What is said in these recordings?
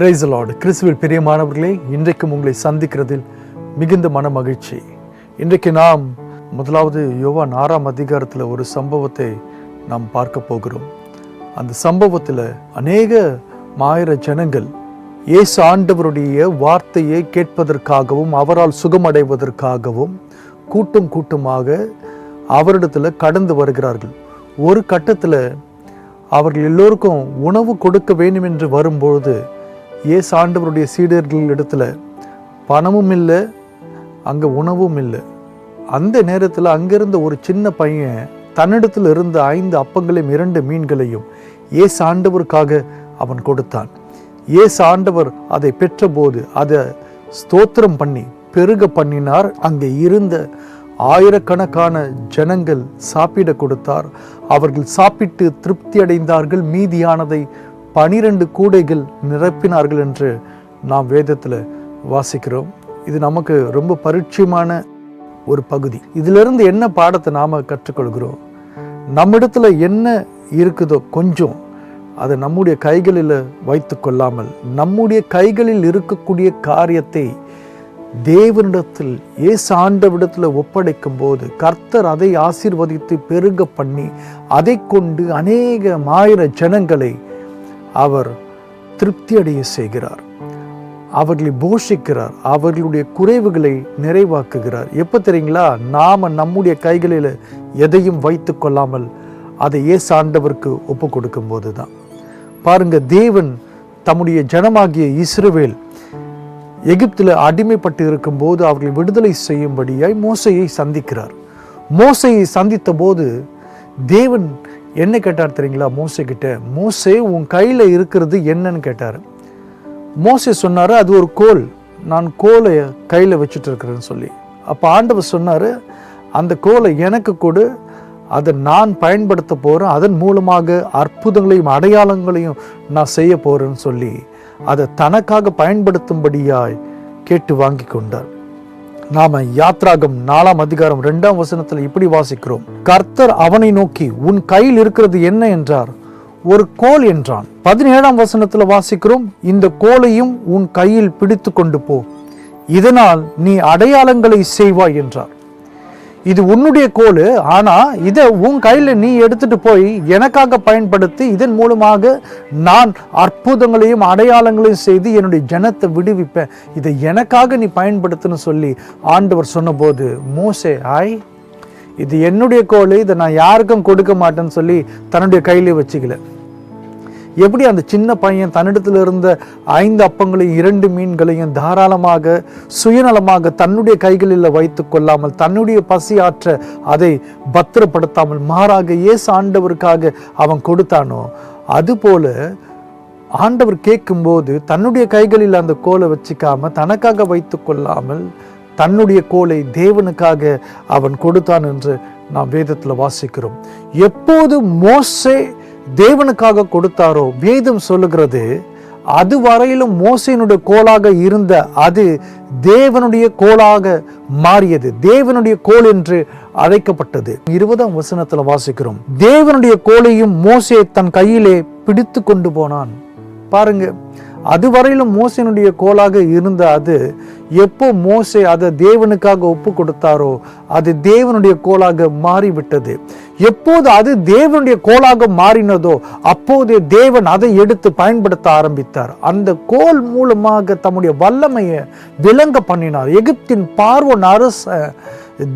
Praise the Lord. கிறிஸ்துவில் பிரியமானவர்களே, இன்றைக்கும் உங்களை சந்திக்கிறதில் மிகுந்த மன மகிழ்ச்சி. இன்றைக்கு நாம் முதலாவது யோவான் 6ஆம் அதிகாரத்தில் ஒரு சம்பவத்தை நாம் பார்க்க போகிறோம். அந்த சம்பவத்தில் அநேக ஆயிர ஜனங்கள் இயேசு ஆண்டவருடைய வார்த்தையை கேட்பதற்காகவும் அவரால் சுகமடைவதற்காகவும் கூட்டம் கூட்டமாக அவரிடத்தில் கடந்து வருகிறார்கள். ஒரு கட்டத்தில் அவர்கள் எல்லோருக்கும் உணவு கொடுக்க வேண்டும் என்று வரும்பொழுது இயேசு ஆண்டவருடைய சீடர்கள் இடத்துல பணமும் இல்லை, அங்கே உணவும் இல்லை. அந்த நேரத்தில் அங்கிருந்த ஒரு சின்ன பையன் தன்னிடத்தில் இருந்த 5 அப்பங்களையும் 2 மீன்களையும் இயேசு ஆண்டவருக்காக அவன் கொடுத்தான். இயேசு ஆண்டவர் அதை பெற்றபோது அதை ஸ்தோத்திரம் பண்ணி பெருக பண்ணினார். அங்கே இருந்த ஆயிரக்கணக்கான ஜனங்கள் சாப்பிட கொடுத்தார். அவர்கள் சாப்பிட்டு திருப்தி அடைந்தார்கள். மீதியானதை 12 கூடைகள் நிரப்பினார்கள் என்று நாம் வேதத்தில் வாசிக்கிறோம். இது நமக்கு ரொம்ப பரிச்சயமான ஒரு பகுதி. இதிலிருந்து என்ன பாடத்தை நாம் கற்றுக்கொள்கிறோம்? நம்மிடத்தில் என்ன இருக்குதோ கொஞ்சம் அதை நம்முடைய கைகளில் வைத்து கொள்ளாமல் நம்முடைய கைகளில் இருக்கக்கூடிய காரியத்தை தேவனிடத்தில் இயேசு ஆண்டவரிடத்தில் ஒப்படைக்கும் போது கர்த்தர் அதை ஆசீர்வதித்து பெருக பண்ணி அதை கொண்டு அநேக ஆயிர ஜனங்களை அவர் திருப்தி அடைய செய்கிறார். அவர்களை போஷிக்கிறார். அவர்களுடைய குறைவுகளை நிறைவாக்குகிறார். எப்போ தெரியுங்களா? நாம் நம்முடைய கைகளில் எதையும் வைத்து கொள்ளாமல் அதை இயேசு ஆண்டவருக்கு ஒப்பு கொடுக்கும் போது தான். பாருங்க, தேவன் தம்முடைய ஜனமாகிய இஸ்ரவேல் எகிப்தில் அடிமைப்பட்டு இருக்கும் போது அவர்களை விடுதலை செய்யும்படியாய் மோசையை சந்திக்கிறார். மோசையை சந்தித்த போது தேவன் என்ன கேட்டார் தெரியுங்களா? மோசே கிட்ட, மோசே உன் கையில் இருக்கிறது என்னன்னு கேட்டார். மோசே சொன்னார், அது ஒரு கோல், நான் கோலை கையில் வச்சுட்டு இருக்கிறேன்னு சொல்லி. அப்போ ஆண்டவர் சொன்னார், அந்த கோலை எனக்கு கொடு, அதை நான் பயன்படுத்த போகிறேன், அதன் மூலமாக அற்புதங்களையும் அடையாளங்களையும் நான் செய்ய போகிறேன்னு சொல்லி அதை தனக்காக பயன்படுத்தும்படியாய் கேட்டு வாங்கி கொண்டார். நாம யாத்ராகம் 4ஆம் அதிகாரம் 2ஆம் வசனத்தில் இப்படி வாசிக்கிறோம். கர்த்தர் அவனை நோக்கி, உன் கையில் இருக்கிறது என்ன என்றார். ஒரு கோல் என்றான். 17ஆம் வசனத்தில் வாசிக்கிறோம், இந்த கோலையும் உன் கையில் பிடித்து கொண்டு போ, இதனால் நீ அடையாளங்களை செய்வாய் என்றார். இது உன்னுடைய கோல், ஆனா இதை உன் கையில் நீ எடுத்துட்டு போய் எனக்காக பயன்படுத்தி இதன் மூலமாக நான் அற்புதங்களையும் அடையாளங்களையும் செய்து என்னுடைய ஜனத்தை விடுவிப்பேன், இதை எனக்காக நீ பயன்படுத்துன்னு சொல்லி ஆண்டவர் சொன்னபோது மோசே, இது என்னுடைய கோல், இதை நான் யாருக்கும் கொடுக்க மாட்டேன்னு சொல்லி தன்னுடைய கையிலே வச்சுக்கல. எப்படி அந்த சின்ன பையன் தன்னிடத்தில் இருந்த 5 அப்பங்களையும் 2 மீன்களையும் தாராளமாக சுயநலமாக தன்னுடைய கைகளில் வைத்து கொள்ளாமல் தன்னுடைய பசி ஆற்ற அதை பத்திரப்படுத்தாமல் மாறாக இயேசு ஆண்டவருக்காக அவன் கொடுத்தானோ, அதுபோல ஆண்டவர் கேட்கும்போது தன்னுடைய கைகளில் அந்த கோலை வச்சுக்காம தனக்காக வைத்து கொள்ளாமல் தன்னுடைய கோலை தேவனுக்காக அவன் கொடுத்தான் என்று நாம் வேதத்தில் வாசிக்கிறோம். எப்போது மோசே தேவனுக்காக கொடுத்தாரோ வேதம் சொல்லுகிறது, அதுவரையிலும் மோசேனுடைய கோலாக இருந்த அது தேவனுடைய கோலாக மாறியது, தேவனுடைய கோல் என்று அழைக்கப்பட்டது. 20ஆம் வசனத்தில் வாசிக்கிறோம், தேவனுடைய கோலையும் மோசே தன் கையிலே பிடித்து கொண்டு போனான். பாருங்க, அதுவரையிலும் மோசேனுடைய கோலாக இருந்த அது எப்போ மோசே அதை தேவனுக்காக ஒப்பு கொடுத்தாரோ அது தேவனுடைய கோலாக மாறிவிட்டது. எப்போது அது தேவனுடைய கோலாக மாறினதோ அப்போதே தேவன் அதை எடுத்து பயன்படுத்த ஆரம்பித்தார். அந்த கோல் மூலமாக தம்முடைய வல்லமையை விளங்க பண்ணினார். எகிப்தின் பார்வோன் அரச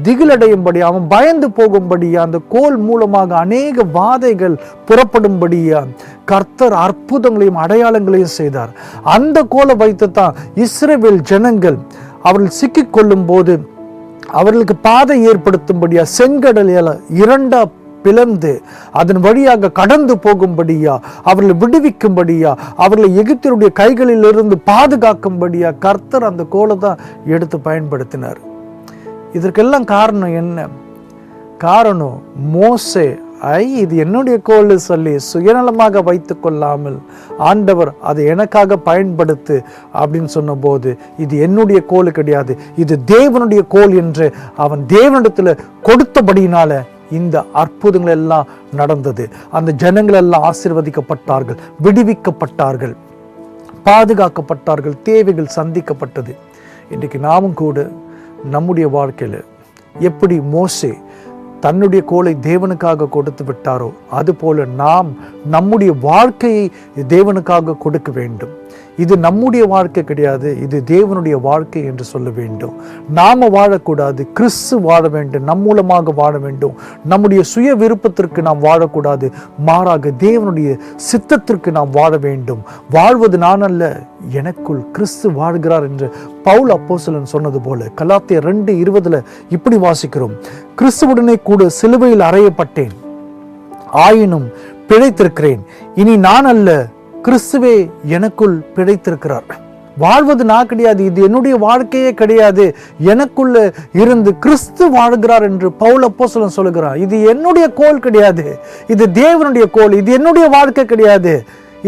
திகிலடையும்படி, அவன் பயந்து போகும்படியா அந்த கோல் மூலமாக அநேக வாதைகள் புறப்படும்படியா கர்த்தர் அற்புதங்களையும் அடையாளங்களையும் செய்தார். அந்த கோலை வைத்து தான் இஸ்ரவேல் ஜனங்கள் அவர்கள் சிக்கிக் கொள்ளும் போது அவர்களுக்கு பாதை ஏற்படுத்தும்படியா செங்கடலில் 2 பிளந்து அதன் வழியாக கடந்து போகும்படியா அவர்களை விடுவிக்கும்படியா அவர்களை எகிப்தியருடைய கைகளில் இருந்து பாதுகாக்கும்படியா கர்த்தர் அந்த கோலை தான் எடுத்து பயன்படுத்தினார். இதற்கெல்லாம் காரணம் என்ன? காரணம் மோசே இது என்னுடைய கோல் சொல்லி சுயநலமாக வைத்து கொள்ளாமல் ஆண்டவர் அதை எனக்காக பயன்படுத்து அப்படின்னு சொன்ன போது இது என்னுடைய கோல் கிடையாது, இது தேவனுடைய கோல் என்று அவன் தேவனிடத்தில் கொடுத்தபடியினால இந்த அற்புதங்கள் எல்லாம் நடந்தது. அந்த ஜனங்கள் எல்லாம் ஆசீர்வதிக்கப்பட்டார்கள், விடுவிக்கப்பட்டார்கள். பாதுகாக்கப்பட்டார்கள், தேவைகள் சந்திக்கப்பட்டது. இன்றைக்கு நாமும் கூட நம்முடைய வாழ்க்கையில் எப்படி மோசே தன்னுடைய கோலை தேவனுக்காக கொடுத்து விட்டாரோ அதுபோல நாம் நம்முடைய வாழ்க்கையை தேவனுக்காக கொடுக்க வேண்டும். இது நம்முடைய வாழ்க்கை கிடையாது, இது தேவனுடைய வாழ்க்கை என்று சொல்ல வேண்டும். நாம வாழக்கூடாது, கிறிஸ்து வாழ வேண்டும், நம் மூலமாக வாழ வேண்டும். நம்முடைய சுய விருப்பத்திற்கு நாம் வாழக்கூடாது, மாறாக தேவனுடைய சித்தத்திற்கு நாம் வாழ வேண்டும். வாழ்வது நான் அல்ல, எனக்குள் கிறிஸ்து வாழ்கிறார் என்று பவுல் அப்போஸ்தலன் சொன்னது போல கலாத்தியர் 2:20 இப்படி வாசிக்கிறோம், கிறிஸ்துவுடனே கூட சிலுவையில் அறையப்பட்டேன், ஆயினும் பிழைத்திருக்கிறேன். இனி நான் அல்ல, கிறிஸ்துவே எனக்குள் பிழைத்திருக்கிறார். வாழ்வது நான் கிடையாது, இது என்னுடைய வாழ்க்கையே கிடையாது, எனக்குள்ள இருந்து கிறிஸ்து வாழ்கிறார் என்று பவுல் அப்போஸ்தலன் சொல்லுகிறார். இது என்னுடைய கோல் கிடையாது, இது தேவனுடைய கோல், இது என்னுடைய வாழ்க்கை கிடையாது,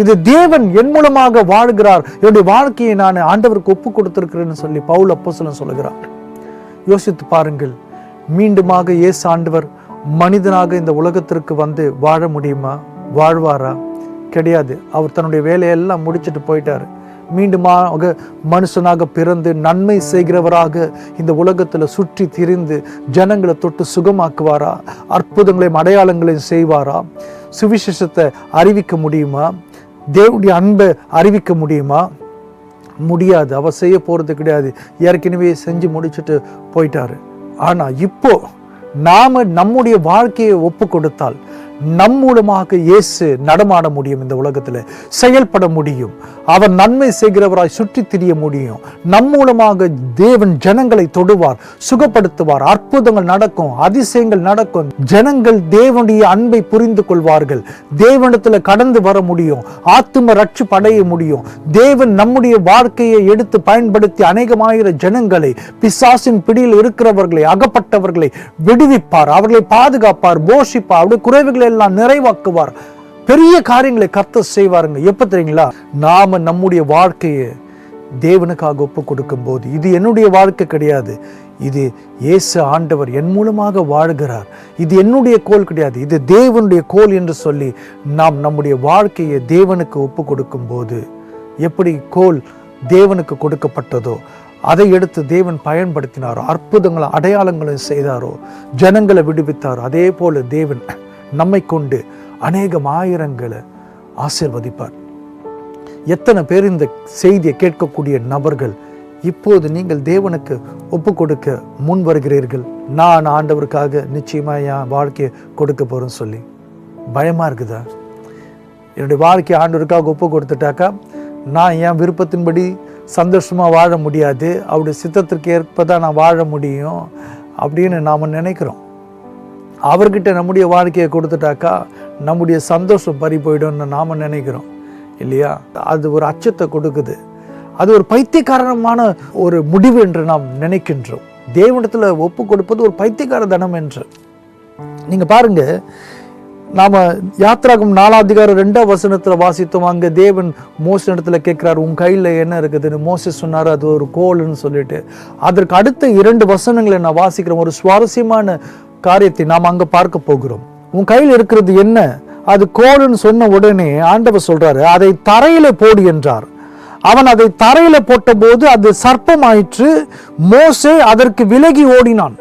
இது தேவன் என் மூலமாக வாழ்கிறார், என்னுடைய வாழ்க்கையை நான் ஆண்டவருக்கு ஒப்பு கொடுத்திருக்கிறேன்னு சொல்லி பவுல் அப்போஸ்தலன் சொல்லுகிறார். யோசித்து பாருங்கள், மீண்டுமாக இயேசு ஆண்டவர் மனிதனாக இந்த உலகத்திற்கு வந்து வாழ முடியுமா? வாழ்வாரா? கிடையாது. அவர் தன்னுடைய வேலையெல்லாம் முடிச்சுட்டு போயிட்டாரு. மீண்டுமாக மனுஷனாக பிறந்து நன்மை செய்கிறவராக இந்த உலகத்தில் சுற்றி திரிந்து ஜனங்களை தொட்டு சுகமாக்குவாரா? அற்புதங்களையும் அடையாளங்களையும் செய்வாரா? சுவிசேஷத்தை அறிவிக்க முடியுமா? தேவனுடைய அன்பை அறிவிக்க முடியுமா? முடியாது. அவர் செய்ய போறது கிடையாது, ஏற்கனவே செஞ்சு முடிச்சுட்டு போயிட்டாரு. ஆனா இப்போ நாம நம்முடைய வாழ்க்கையை ஒப்பு கொடுத்தால் நம் மூலமாக இயேசு நடமாட முடியும், இந்த உலகத்தில் செயல்பட முடியும், அவர் நன்மை செய்கிறவராய் சுற்றி திரிய முடியும். நம் மூலமாக தேவன் ஜனங்களை தொடுவார், சுகப்படுத்துவார், அற்புதங்கள் நடக்கும், அதிசயங்கள் நடக்கும். ஜனங்கள் தேவனுடைய அன்பை புரிந்து கொள்வார்கள், தேவனிடத்தில் கடந்து வர முடியும், ஆத்தும ரட்சிப்பு அடைய முடியும். தேவன் நம்முடைய வாழ்க்கையை எடுத்து பயன்படுத்தி அநேகமாயிரம் ஜனங்களை, பிசாசின் பிடியில் இருக்கிறவர்களை, அகப்பட்டவர்களை விடுவிப்பார், அவர்களை பாதுகாப்பார், போஷிப்பார், அவருடைய குறைவுகளை எல்லாம் நிறைவாக்குவார். பெரிய காரியங்களை கர்த்தர் செய்வாருங்க. எப்ப தெரியுங்களா? நாம நம்முடைய வாழ்க்கையை தேவனுக்காக ஒப்பு கொடுக்கும் போது, இது என்னுடைய வாழ்க்கை கிடையாது, இது இயேசு ஆண்டவர் என் மூலமாக வாழ்கிறார், இது என்னுடைய கோல் கிடையாது, இது தேவனுடைய கோல் என்று சொல்லி நாம் நம்முடைய வாழ்க்கையை தேவனுக்கு ஒப்பு கொடுக்கும் போது, எப்படி கோல் தேவனுக்கு கொடுக்கப்பட்டதோ அதை எடுத்து தேவன் பயன்படுத்தினாரோ, அற்புதங்களை அடையாளங்களை செய்தாரோ, ஜனங்களை விடுவித்தாரோ, அதே போல தேவன் நம்மை கொண்டு அநேகம் ஆயிரங்களை ஆசீர்வதிப்பார். எத்தனை பேர் இந்த செய்தியை கேட்கக்கூடிய நபர்கள் இப்போது நீங்கள் தேவனுக்கு ஒப்பு கொடுக்க முன் வருகிறீர்கள்? நான் ஆண்டவருக்காக நிச்சயமா என் வாழ்க்கையை கொடுக்க போறேன்னு சொல்லி பயமா இருக்குதா? என்னுடைய வாழ்க்கையை ஆண்டவருக்காக ஒப்பு கொடுத்துட்டாக்கா நான் என் விருப்பத்தின்படி சந்தோஷமா வாழ முடியாது, அவருடைய சித்தத்திற்கு ஏற்பதான் நான் வாழ முடியும் அப்படின்னு நாம நினைக்கிறோம். அவர்கிட்ட நம்முடைய வாழ்க்கையை கொடுத்துட்டாக்கா நம்முடைய சந்தோஷம் பறி போயிடும்னு நாம நினைக்கிறோம் இல்லையா? அது ஒரு அச்சத்தை கொடுக்குது, அது ஒரு பைத்தியக்காரமான ஒரு முடிவு என்று நாம் நினைக்கின்றோம். தேவனிடத்துல ஒப்பு கொடுப்பது ஒரு பைத்தியக்கார தனம் என்று. நீங்க பாருங்க, நாம யாத்திராகமம் 4:2 வாசித்தோம். அங்க தேவன் மோசே இடத்துல கேட்கிறார், உன் கையில என்ன இருக்குதுன்னு. மோசே சொன்னார், அது ஒரு கோல்னு சொல்லிட்டு. அதற்கு அடுத்த 2 வசனங்களை நான் வாசிக்கிறோம். ஒரு சுவாரஸ்யமான காரியத்தை நாம் அங்க பார்க்க போகிறோம். உன் கையில் இருக்கிறது என்ன? அது கோல்னு சொன்ன உடனே ஆண்டவர் சொல்றாரு, அதை தரையில போடு என்றார். அவன் அதை தரையில போட்ட போது அது சர்ப்பமாயிற்று, மோசே அதற்கு விலகி ஓடினான்.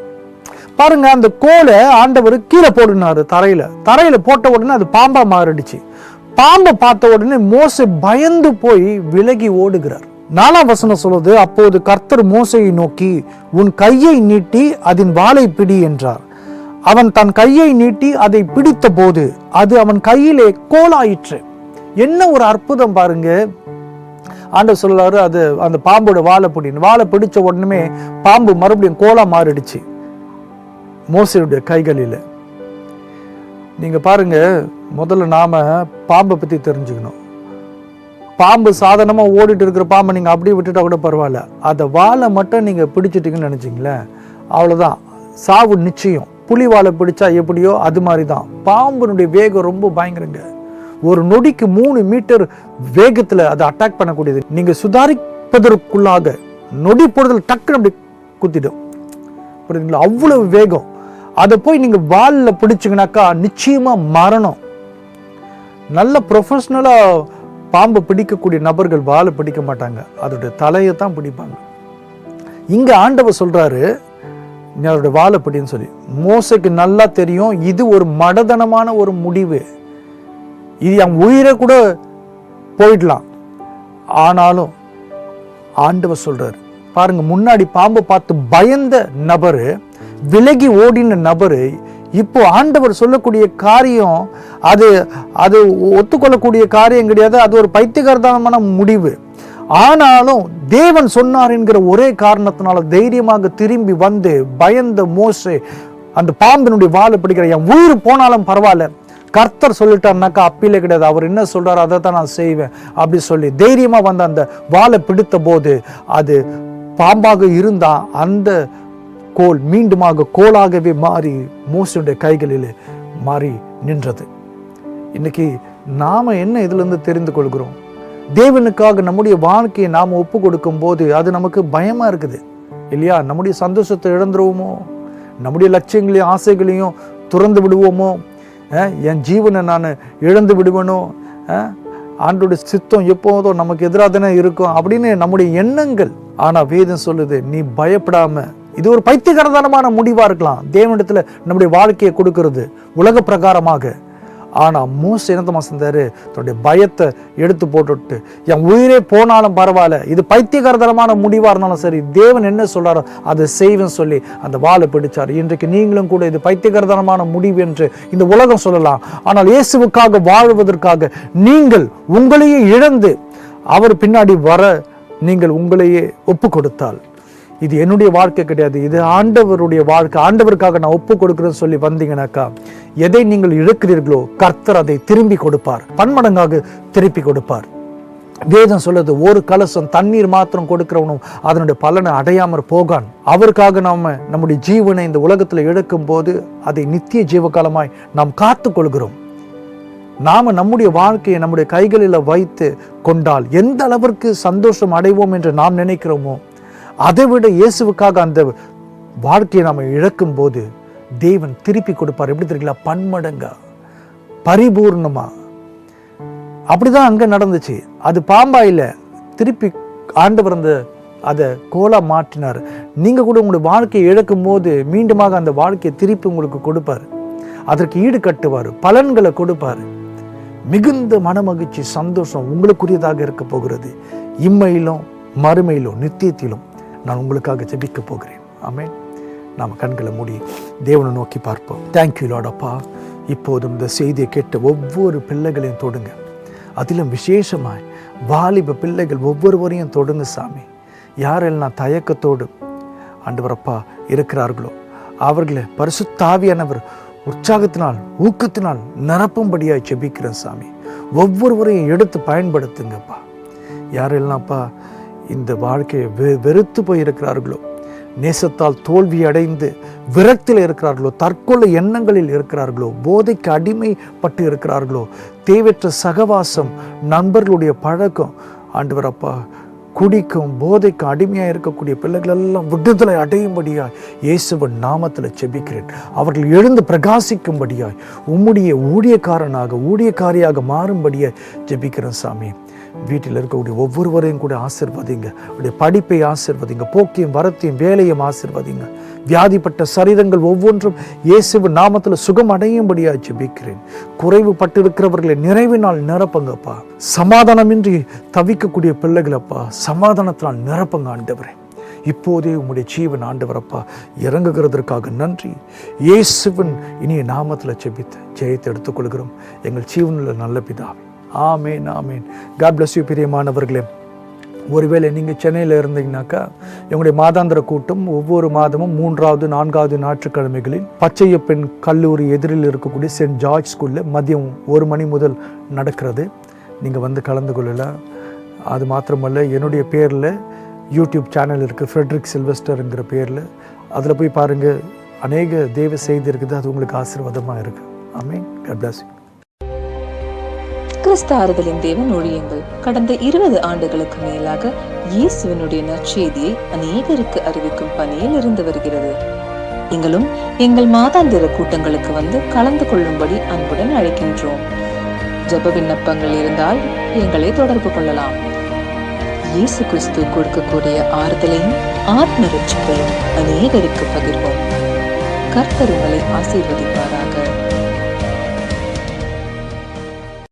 பாருங்க, அந்த கோலை ஆண்டவர் கீழே போடினாரு, தரையில போட்ட உடனே அது பாம்பா மாறிடுச்சு. பாம்பை பார்த்த உடனே மோசே பயந்து போய் விலகி ஓடுகிறார். 4ஆம் வசனம் சொல்லுது, அப்போது கர்த்தர் மோசேயை நோக்கி, உன் கையை நீட்டி அதன் வாலை பிடி என்றார். அவன் தன் கையை நீட்டி அதை பிடித்த போது அது அவன் கையிலே கோலாயிற்று. என்ன ஒரு அற்புதம் பாருங்க! ஆண்டவர் சொல்றாரு, அது அந்த பாம்போட வாலை பிடிச்ச உடனே பாம்பு மறுபடியும் கோலா மாறிடுச்சு மோசேயுடைய கைகளில். நீங்க பாருங்க, முதல்ல நாம பாம்பை பத்தி தெரிஞ்சுக்கணும். பாம்பு சாதாரணமா ஓடிட்டு இருக்கிற பாம்பை நீங்க அப்படியே விட்டுட்டா கூட பரவாயில்ல, அதை வாழை மட்டும் நீங்க பிடிச்சிட்டீங்கன்னு நினைச்சிங்களேன், அவ்வளவுதான், சாவு நிச்சயம். புலி வாழை பிடிச்சா எப்படியோ அது மாதிரிதான். பாம்பினுடைய வேகம் ரொம்ப பயங்கரங்க. ஒரு நொடிக்கு 3 மீட்டர் வேகத்துல அதை அட்டாக் பண்ணக்கூடியது. நீங்க சுதாரிப்பதற்குள்ளாக நொடி போடுதல் டக்குன்னு அப்படி குத்திடும், புரியுதுங்களா? அவ்வளவு வேகம். அதை போய் நீங்க வால்ல பிடிச்சிங்கனாக்கா நிச்சயமா மரணம். நல்ல ப்ரொஃபஷனலா பாம்பை பிடிக்கக்கூடிய நபர்கள் வாலை பிடிக்க மாட்டாங்க, அதோடைய தலையை தான் பிடிப்பாங்க. இங்க ஆண்டவர் சொல்றாரு நீ அதோட வாலை பிடின்னு சொல்லி. மோசைக்கு நல்லா தெரியும் இது ஒரு மடதனமான ஒரு முடிவு, இது என் உயிரை கூட போயிடலாம். ஆனாலும் ஆண்டவர் சொல்றாரு பாருங்க, முன்னாடி பாம்பை பார்த்து பயந்த நபரு, விலகி ஓடின நபரு, இப்போ ஆண்டவர் சொல்லக்கூடிய காரியம் அது அது ஒத்துக்கொள்ளக்கூடிய காரியம் கிடையாது, அது ஒரு பைத்தியகாரமான முடிவு. ஆனாலும் தேவன் சொன்னார் என்கிற ஒரே காரணத்தினால தைரியமாக திரும்பி வந்து பயந்த மோசே அந்த பாம்பினுடைய வாலை பிடிக்கிற, என் உயிர் போனாலும் பரவாயில்ல, கர்த்தர் சொல்லிட்டாருனாக்கா அப்பிலே கிடையாது, அவர் என்ன சொல்றாரு அதை தான் நான் செய்வேன் அப்படி சொல்லி தைரியமா வந்து அந்த வாலை பிடித்த போது அது பாம்பாக இருந்தா அந்த கோல் மீண்டுமாக கோலாகவே மாறி மோசேயுடைய கைகளில் மாறி நின்றது. இன்னைக்கு நாம என்ன இதுல இருந்து தெரிந்து கொள்கிறோம்? தேவனுக்காக நம்முடைய வாழ்க்கையை நாம் ஒப்பு கொடுக்கும் போது அது நமக்கு பயமா இருக்குது இல்லையா? நம்முடைய சந்தோஷத்தை இழந்துருவோமோ, நம்முடைய லட்சியங்களையும் ஆசைகளையும் துறந்து விடுவோமோ, என் ஜீவனை நான் இழந்து விடுவேனோ, ஆண்டோட சித்தம் எப்போதும் நமக்கு எதிராக தானே இருக்கும் அப்படின்னு நம்முடைய எண்ணங்கள். ஆனா வேதம் சொல்லுது நீ பயப்படாம, இது ஒரு பைத்தியகாரத்தனமான முடிவா இருக்கலாம் தேவனிடத்துல நம்முடைய வாழ்க்கையை கொடுக்கிறது உலக பிரகாரமாக. ஆனா மோசே என்னத்தமா செஞ்சாரு? தன்னுடைய பயத்தை எடுத்து போட்டுட்டு என் உயிரே போனாலும் பரவாயில்ல, இது பைத்தியகாரத்தனமான முடிவா இருந்தாலும் சரி, தேவன் என்ன சொல்றாரோ அதை செய்வேன்னு சொல்லி அந்த வாளை பிடிச்சார். இன்றைக்கு நீங்களும் கூட இது பைத்தியகாரத்தனமான முடிவு என்று இந்த உலகம் சொல்லலாம், ஆனால் இயேசுவுக்காக வாழ்வதற்காக நீங்கள் உங்களையே இழந்து அவர் பின்னாடி வர நீங்கள் உங்களையே ஒப்பு கொடுத்தால், இது என்னுடைய வாழ்க்கை கிடையாது, இது ஆண்டவருடைய வாழ்க்கை, ஆண்டவருக்காக நான் ஒப்பு கொடுக்கிறேன்னு சொல்லி வந்தீங்கன்னாக்கா எதை நீங்கள் இழக்கிறீர்களோ கர்த்தர் அதை திரும்பி கொடுப்பார், பன்மடங்காக திருப்பி கொடுப்பார். வேதம் சொல்லுது ஒரு கலசம் தண்ணீர் மாத்திரம் கொடுக்கிறவனும் அதனுடைய பலனை அடையாமற் போகான். அவருக்காக நாம நம்முடைய ஜீவனை இந்த உலகத்துல இழக்கும் போது அதை நித்திய ஜீவகாலமாய் நாம் காத்து கொள்கிறோம். நாம நம்முடைய வாழ்க்கையை நம்முடைய கைகளில் வைத்து கொண்டால் எந்த அளவிற்கு சந்தோஷம் அடைவோம் என்று நாம் நினைக்கிறோமோ, அதை விட இயேசுவுக்காக அந்த வாழ்க்கையை நாம இழக்கும் போது தேவன் திருப்பி கொடுப்பார். எப்படி தெரியுங்களா? பன்மடங்கா, பரிபூர்ணமா. அப்படிதான் அங்க நடந்துச்சு. அது பாம்பா இல்ல, திருப்பி ஆண்டவர் அதை கோலா மாற்றினார். நீங்க கூட உங்களுடைய வாழ்க்கையை இழக்கும் போது மீண்டுமாக அந்த வாழ்க்கையை திருப்பி உங்களுக்கு கொடுப்பாரு, அதற்கு ஈடு கட்டுவார், பலன்களை கொடுப்பாரு. மிகுந்த மனமகிழ்ச்சி சந்தோஷம் உங்களுக்குரியதாக இருக்க போகிறது. இம்மையிலும் மறுமையிலும் நித்தியத்திலும் நான் உங்களுக்காக ஜெபிக்க போகிறேன். ஆமென். நாம் கண்களை மூடி தேவனை நோக்கி பார்ப்போம். தேங்க்யூ லார்ட் அப்பா. இப்போதும் இந்த செய்தியை கேட்ட ஒவ்வொரு பிள்ளைகளையும் தொடுங்க, அதிலும் விசேஷமாய் வாலிப பிள்ளைகள் ஒவ்வொருவரையும் தொடுங்க சாமி. யாரெல்லாம் தயக்கத்தோடு ஆண்டவரப்பா இருக்கிறார்களோ அவர்களை பரிசுத்த ஆவியானவர் உற்சாகத்தினால் ஊக்கத்தினால் நிரப்பும்படியாய் ஜெபிக்கிறேன் சாமி. ஒவ்வொருவரையும் எடுத்து பயன்படுத்துங்கப்பா. யாரெல்லாம்ப்பா இந்த வாழ்க்கையை வெறுத்து போய் இருக்கிறார்களோ, நேசத்தால் தோல்வி அடைந்து விரக்தியில் இருக்கிறார்களோ, தற்கொலை எண்ணங்களில் இருக்கிறார்களோ, போதைக்கு அடிமைப்பட்டு இருக்கிறார்களோ, தேவையற்ற சகவாசம், நண்பர்களுடைய பழக்கம், ஆண்டவரப்பா குடிக்கும் போதைக்கு அடிமையாக இருக்கக்கூடிய பிள்ளைகள் எல்லாம் விடுதலை அடையும்படியாய் இயேசுவின் நாமத்தில் ஜெபிக்கிறேன். அவர்கள் எழுந்து பிரகாசிக்கும்படியாய் உம்முடைய ஊழியக்காரியாக மாறும்படியாய் ஜெபிக்கிறேன் சாமி. வீட்டில் இருக்கக்கூடிய ஒவ்வொருவரையும் கூட ஆசீர்வதிங்க. அவருடைய படிப்பை ஆசீர்வதிங்க, போக்கையும் வரத்தையும் வேலையும் ஆசீர்வதிங்க. வியாதிப்பட்ட சரீரங்கள் ஒவ்வொன்றும் இயேசுவின் நாமத்தில் சுகம் அடையும்படியாக ஜெபிக்கிறேன். குறைவுபட்டு இருக்கிறவர்களை நிறைவினால் நிரப்புங்கப்பா. சமாதானமின்றி தவிக்கக்கூடிய பிள்ளைகளப்பா சமாதானத்தினால் நிரப்புங்க ஆண்டவரே. இப்போதே உம்முடைய ஜீவன் ஆண்டவரப்பா இறங்குகிறதற்காக நன்றி. இயேசுவின் இனிய நாமத்தில் ஜெபித்து ஜெயத்தை எடுத்துக்கொள்கிறோம் எங்கள் ஜீவனில் நல்ல பிதாவே. ஆமேன் ஆமேன். காட் பிளஸ் யூ பிரியமானவர்களே. ஒருவேளை நீங்கள் சென்னையில் இருந்தீங்கன்னாக்கா எங்களுடைய மாதாந்திர கூட்டம் ஒவ்வொரு மாதமும் 3வது 4வது ஞாயிற்றுக்கிழமைகளில் பச்சையப்பெண் கல்லூரி எதிரில் இருக்கக்கூடிய சென்ட் ஜார்ஜ் ஸ்கூலில் மதியம் 1 மணி முதல் நடக்கிறது. நீங்கள் வந்து கலந்து கொள்ளலாம். அது மாத்திரமல்ல, என்னுடைய பேரில் யூடியூப் சேனல் இருக்குது, ஃப்ரெட்ரிக் சில்வஸ்டருங்கிற பேரில். அதில் போய் பாருங்கள், அநேக தேவ செய்தி இருக்குது. அது உங்களுக்கு ஆசீர்வாதமாக இருக்குது. ஆமேன். God bless you. கிறிஸ்து ஆறுதலின் தேவன் ஊழியங்கள் கடந்த 20 ஆண்டுகளுக்கு மேலாக இயேசுவினுடைய நற்செய்தியை அநேகருக்கு அறிவிக்கும் பணியில் இருந்து வருகிறது. நீங்களும் எங்கள் மாதாந்திர கூட்டங்களுக்கு வந்து கலந்து கொள்ளும்படி அன்புடன் அழைக்கின்றோம். ஜெப விண்ணப்பங்கள் இருந்தால் எங்களை தொடர்பு கொள்ளலாம். இயேசு கிறிஸ்து கொடுக்கக்கூடிய ஆறுதலையும் ஆத்ம ரட்சிப்பையும் அநேகருக்கு பகிர்வோம். கர்த்தர் உங்களை ஆசீர்வதிப்பாராக.